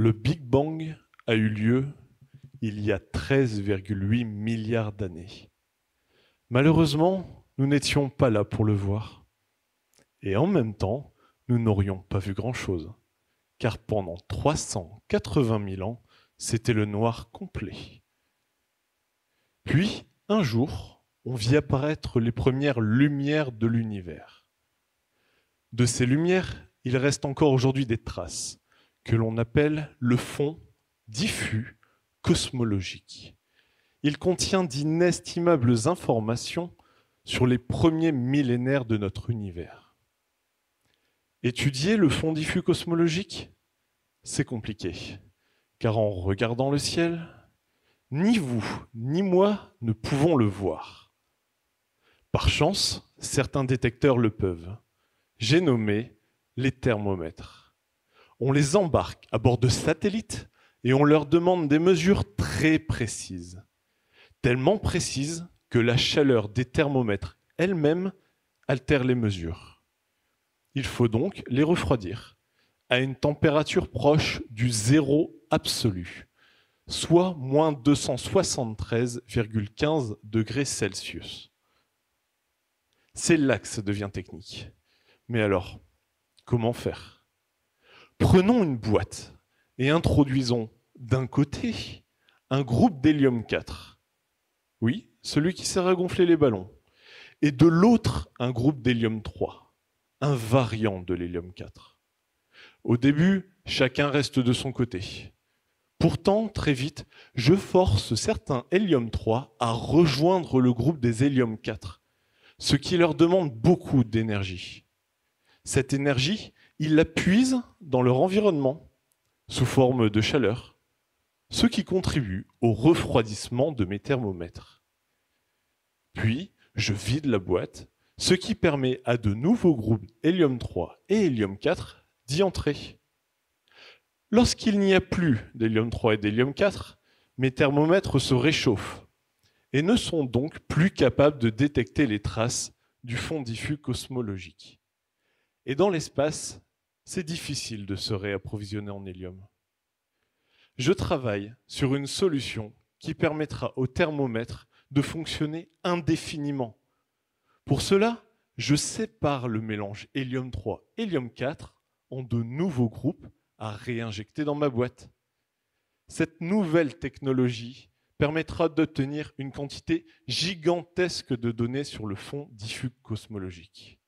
Le Big Bang a eu lieu il y a 13,8 milliards d'années. Malheureusement, nous n'étions pas là pour le voir. Et en même temps, nous n'aurions pas vu grand-chose, car pendant 380 000 ans, c'était le noir complet. Puis, un jour, on vit apparaître les premières lumières de l'univers. De ces lumières, il reste encore aujourd'hui des traces, que l'on appelle le fond diffus cosmologique. Il contient d'inestimables informations sur les premiers millénaires de notre univers. Étudier le fond diffus cosmologique, c'est compliqué, car en regardant le ciel, ni vous ni moi ne pouvons le voir. Par chance, certains détecteurs le peuvent. J'ai nommé les thermomètres. On les embarque à bord de satellites et on leur demande des mesures très précises. Tellement précises que la chaleur des thermomètres elle-même altère les mesures. Il faut donc les refroidir à une température proche du zéro absolu, soit moins 273,15 degrés Celsius. C'est là que ça devient technique. Mais alors, comment faire? Prenons une boîte et introduisons d'un côté un groupe d'hélium 4. Oui, celui qui sert à gonfler les ballons. Et de l'autre, un groupe d'hélium 3, un variant de l'hélium 4. Au début, chacun reste de son côté. Pourtant, très vite, je force certains hélium 3 à rejoindre le groupe des hélium 4, ce qui leur demande beaucoup d'énergie. Cette énergie, ils la puisent dans leur environnement, sous forme de chaleur, ce qui contribue au refroidissement de mes thermomètres. Puis, je vide la boîte, ce qui permet à de nouveaux groupes hélium 3 et hélium 4 d'y entrer. Lorsqu'il n'y a plus d'hélium 3 et d'hélium 4, mes thermomètres se réchauffent et ne sont donc plus capables de détecter les traces du fond diffus cosmologique. Et dans l'espace, c'est difficile de se réapprovisionner en hélium. Je travaille sur une solution qui permettra au thermomètre de fonctionner indéfiniment. Pour cela, je sépare le mélange hélium 3 et hélium 4 en de nouveaux groupes à réinjecter dans ma boîte. Cette nouvelle technologie permettra d'obtenir une quantité gigantesque de données sur le fond diffus cosmologique.